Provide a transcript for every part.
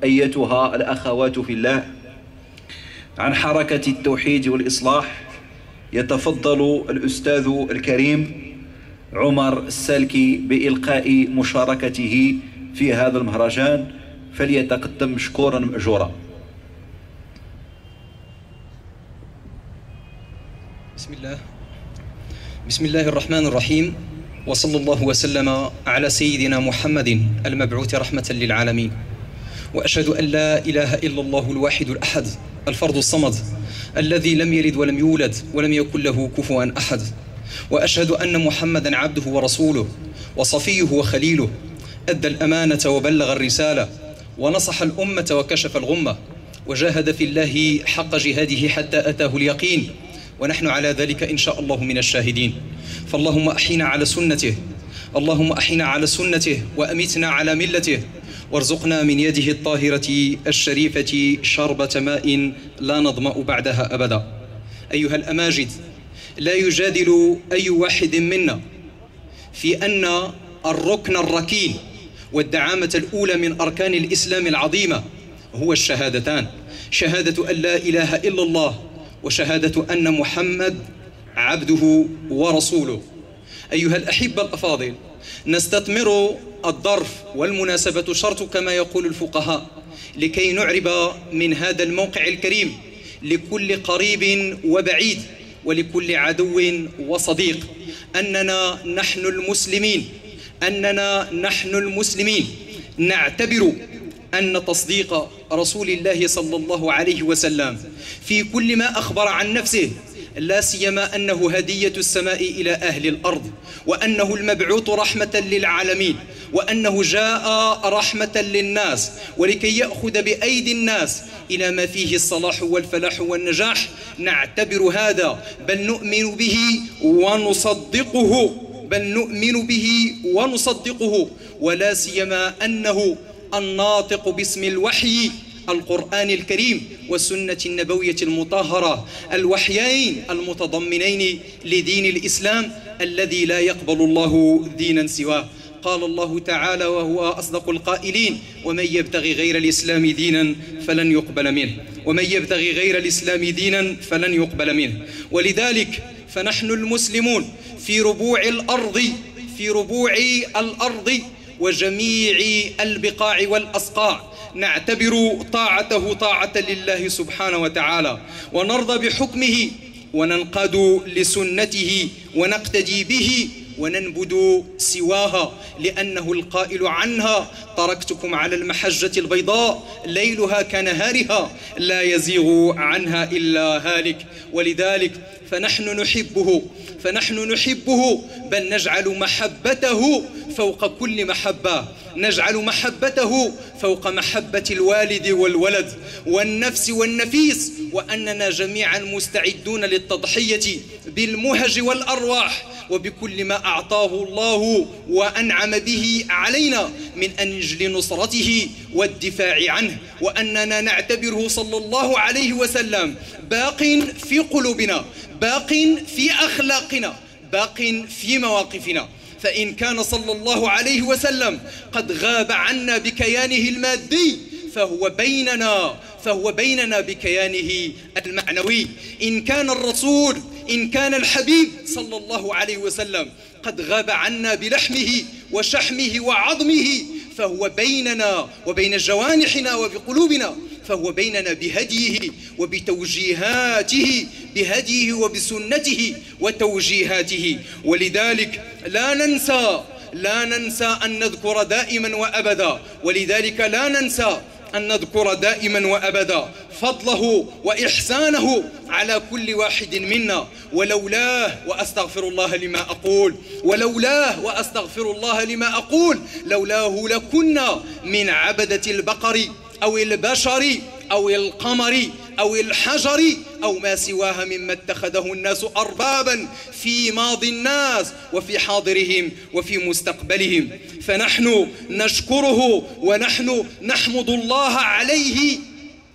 أيتها الأخوات في الله، عن حركة التوحيد والإصلاح يتفضل الأستاذ الكريم عمر السالكي بإلقاء مشاركته في هذا المهرجان، فليتقدم مشكورا مأجورا. بسم الله الرحمن الرحيم، وصلى الله وسلم على سيدنا محمد المبعوث رحمة للعالمين. وأشهد أن لا إله إلا الله الواحد الأحد الفرد الصمد الذي لم يلد ولم يولد ولم يكن له كفوا أحد. وأشهد أن محمدا عبده ورسوله وصفيه وخليله، أدى الأمانة وبلغ الرسالة ونصح الأمة وكشف الغمة، وجاهد في الله حق جهاده حتى أتاه اليقين، ونحن على ذلك إن شاء الله من الشاهدين. فاللهم أحينا على سنته، اللهم أحينا على سنته وأمتنا على ملته، وارزقنا من يده الطاهرة الشريفة شربة ماء لا نظمأ بعدها أبدا. أيها الأماجد، لا يجادل أي واحد منا في أن الركن الركين والدعامة الأولى من أركان الإسلام العظيمة هو الشهادتان، شهادة أن لا إله إلا الله وشهادة أن محمد عبده ورسوله. أيها الأحبة الأفاضل، نستثمر الظرف والمناسبة شرط كما يقول الفقهاء لكي نعرب من هذا الموقع الكريم لكل قريب وبعيد ولكل عدو وصديق أننا نحن المسلمين نعتبر أن تصديق رسول الله صلى الله عليه وسلم في كل ما أخبر عن نفسه، لا سيما أنه هدية السماء إلى أهل الأرض، وأنه المبعوث رحمة للعالمين، وأنه جاء رحمة للناس ولكي يأخذ بأيدي الناس إلى ما فيه الصلاح والفلاح والنجاح. نعتبر هذا بل نؤمن به ونصدقه، ولا سيما أنه الناطق باسم الوحي القرآن الكريم والسنة النبوية المطهرة، الوحيين المتضمنين لدين الإسلام الذي لا يقبل الله دينا سواه. قال الله تعالى وهو أصدق القائلين: ومن يبتغي غير الإسلام دينا فلن يقبل منه. ولذلك فنحن المسلمون في ربوع الأرض وجميع البقاع والأصقاع نعتبر طاعته طاعة لله سبحانه وتعالى، ونرضى بحكمه وننقاد لسنته ونقتدي به وننبذ سواها، لأنه القائل عنها: تركتكم على المحجة البيضاء ليلها كنهارها لا يزيغ عنها إلا هالك. ولذلك فنحن نحبه بل نجعل محبته فوق كل محبة، نجعل محبته فوق محبة الوالد والولد والنفس والنفيس، وأننا جميعا مستعدون للتضحية بالمهج والأرواح وبكل ما أعطاه الله وأنعم به علينا من أجل نصرته والدفاع عنه، وأننا نعتبره صلى الله عليه وسلم باق في قلوبنا، باق في أخلاقنا، باق في مواقفنا. فإن كان صلى الله عليه وسلم قد غاب عنا بكيانه المادي فهو بيننا بكيانه المعنوي. إن كان الحبيب صلى الله عليه وسلم قد غاب عنا بلحمه وشحمه وعظمه فهو بيننا وبين جوانحنا وبقلوبنا، فهو بيننا بهديه وبتوجيهاته، بهديه وبسنته وتوجيهاته. ولذلك لا ننسى أن نذكر دائما وأبدا فضله وإحسانه على كل واحد منا. ولولاه وأستغفر الله لما أقول لولاه لكنا من عبدة البقر أو البشر أو القمر أو الحجر أو ما سواها مما اتخذه الناس أربابا في ماضي الناس وفي حاضرهم وفي مستقبلهم. فنحن نشكره ونحن نحمد الله عليه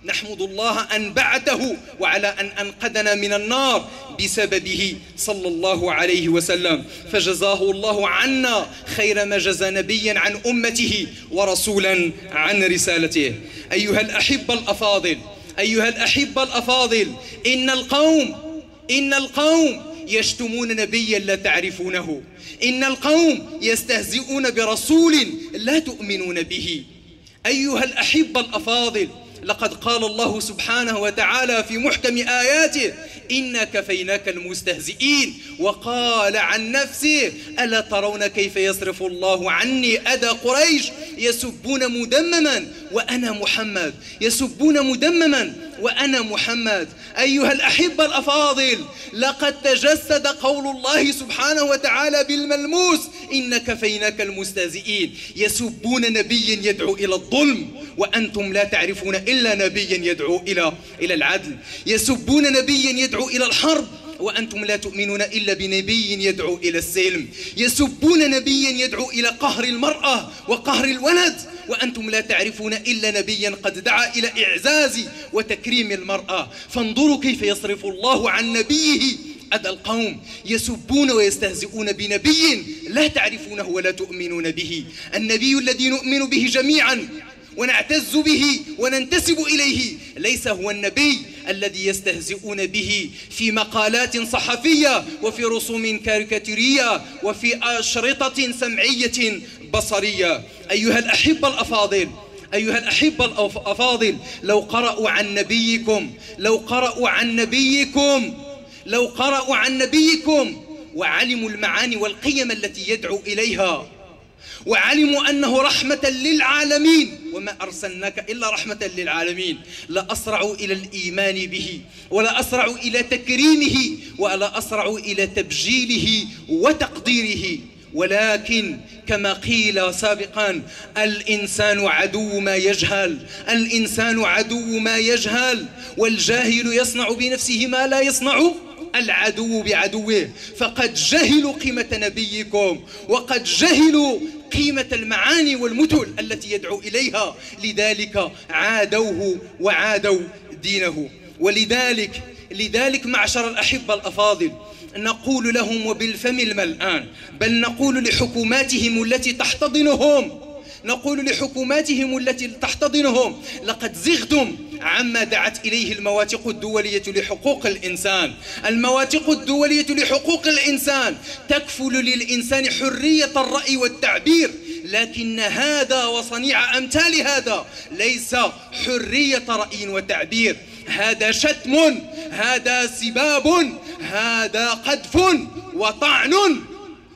نحمد الله أن بعثه وعلى أن أنقذنا من النار بسببه صلى الله عليه وسلم، فجزاه الله عنا خير ما جزى نبيا عن أمته ورسولا عن رسالته. أيها الأحبة الأفاضل، أيها الأحبة الأفاضل، إن القوم يشتمون نبيا لا تعرفونه، إن القوم يستهزئون برسول لا تؤمنون به. أيها الأحبة الأفاضل، لقد قال الله سبحانه وتعالى في محكم آياته: إنا كفيناك المستهزئين. وقال عن نفسه: ألا ترون كيف يصرف الله عني أذى قريش يسبون مدمما وأنا محمد، يسبون مدمما وأنا محمد. أيها الأحبة الأفاضل، لقد تجسد قول الله سبحانه وتعالى بالملموس: إن كفيناك المستهزئين. يسبون نبيا يدعو إلى الظلم وأنتم لا تعرفون إلا نبيا يدعو إلى العدل. يسبون نبيا يدعو إلى الحرب وأنتم لا تؤمنون إلا بنبي يدعو إلى السلم. يسبون نبيا يدعو إلى قهر المرأة وقهر الولد وأنتم لا تعرفون إلا نبيا قد دعا إلى إعزاز وتكريم المرأة. فانظروا كيف يصرف الله عن نبيه أذى القوم. يسبون ويستهزئون بنبي لا تعرفونه ولا تؤمنون به. النبي الذي نؤمن به جميعا ونعتز به وننتسب إليه ليس هو النبي الذي يستهزئون به في مقالات صحفية وفي رسوم كاريكاتيرية وفي أشرطة سمعية بصرية. أيها الأحبة الأفاضل، أيها الأحبة الأفاضل، لو قرأوا عن نبيكم وعلموا المعاني والقيم التي يدعو إليها، وعلموا أنه رحمة للعالمين وما أرسلناك إلا رحمة للعالمين، لأسرعوا إلى الإيمان به، ولا أسرعوا إلى تكريمه، ولا أسرعوا إلى تبجيله وتقديره. ولكن كما قيل سابقا: الإنسان عدو ما يجهل، الإنسان عدو ما يجهل، والجاهل يصنع بنفسه ما لا يصنع العدو بعدوه. فقد جهلوا قيمة نبيكم، وقد جهلوا قيمة المعاني والمثل التي يدعو إليها، لذلك عادوه وعادوا دينه. ولذلك معشر الأحبة الأفاضل، نقول لهم وبالفم الملآن، بل نقول لحكوماتهم التي تحتضنهم: لقد زغتم عما دعت إليه المواثيق الدولية لحقوق الإنسان. المواثيق الدولية لحقوق الإنسان تكفل للإنسان حرية الرأي والتعبير، لكن هذا وصنيع أمثال هذا ليس حرية رأي وتعبير، هذا شتم، هذا سباب، هذا قذف وطعن.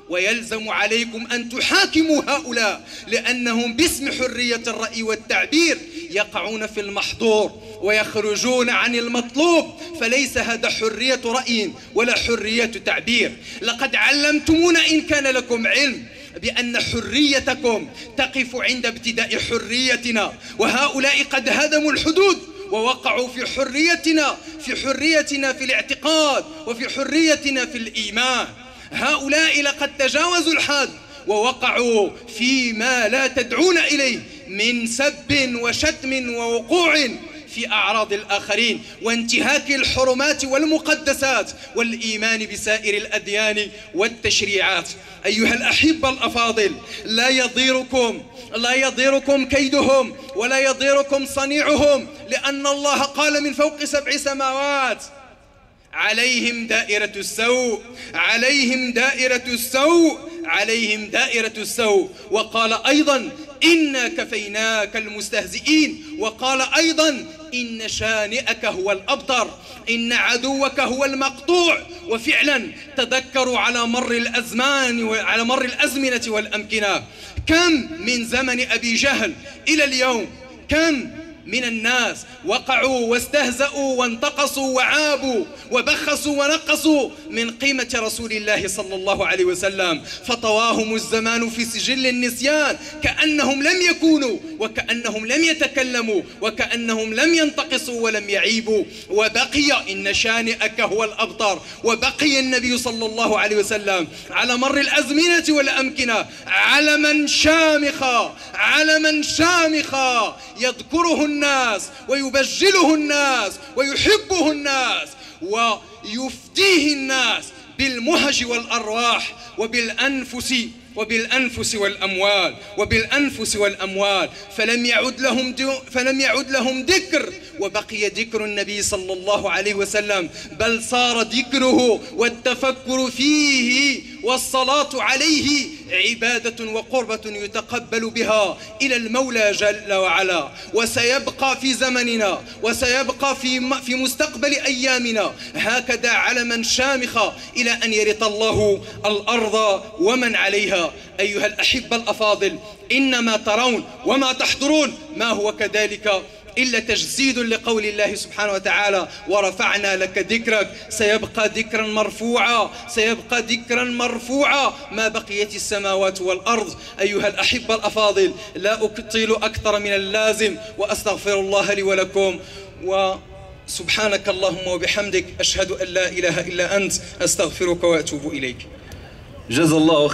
ويلزم عليكم أن تحاكموا هؤلاء، لأنهم باسم حرية الرأي والتعبير يقعون في المحظور ويخرجون عن المطلوب، فليس هذا حرية رأي ولا حرية تعبير. لقد علمتمونا إن كان لكم علم بأن حريتكم تقف عند ابتداء حريتنا، وهؤلاء قد هدموا الحدود ووقعوا في حريتنا في الاعتقاد وفي حريتنا في الإيمان. هؤلاء لقد تجاوزوا الحد ووقعوا فيما لا تدعون إليه من سب وشتم ووقوع في أعراض الآخرين وانتهاك الحرمات والمقدسات والإيمان بسائر الأديان والتشريعات. أيها الأحبة الأفاضل، لا يضيركم كيدهم ولا يضيركم صنيعهم، لأن الله قال من فوق 7 سماوات: عليهم دائرة السوء، عليهم دائرة السوء، عليهم دائرة السوء. وقال أيضا: إنا كفيناك المستهزئين. وقال أيضا: إن شانئك هو الأبتر، إن عدوك هو المقطوع. وفعلا تذكروا على مر الأزمان وعلى مر الأزمنة والأمكنة، كم من زمن أبي جهل إلى اليوم كم من الناس وقعوا واستهزأوا وانتقصوا وعابوا وبخسوا ونقصوا من قيمة رسول الله صلى الله عليه وسلم، فطواهم الزمان في سجل النسيان، كأنهم لم يكونوا وكأنهم لم يتكلموا وكأنهم لم ينتقصوا ولم يعيبوا. وبقي إن شانئك هو الأبتر، وبقي النبي صلى الله عليه وسلم على مر الأزمنة والأمكنة علما شامخا، علما شامخا يذكره الناس ويبجله الناس ويحبه الناس ويفديه الناس بالمهج والأرواح وبالأنفس والأموال فلم يعد لهم ذكر، وبقي ذكر النبي صلى الله عليه وسلم، بل صار ذكره والتفكر فيه والصلاة عليه عبادة وقربة يتقبل بها إلى المولى جل وعلا. وسيبقى في زمننا وسيبقى في مستقبل أيامنا هكذا علما شامخا إلى أن يرث الله الأرض ومن عليها. أيها الأحبة الأفاضل، إنما ترون وما تحضرون ما هو كذلك إلا تجسيد لقول الله سبحانه وتعالى: ورفعنا لك ذكرك. سيبقى ذكرا مرفوعا ما بقيت السماوات والأرض. أيها الأحبة الأفاضل، لا أطيل أكثر من اللازم، وأستغفر الله لي ولكم، وسبحانك اللهم وبحمدك، أشهد أن لا إله إلا أنت، أستغفرك وأتوب إليك. جزا الله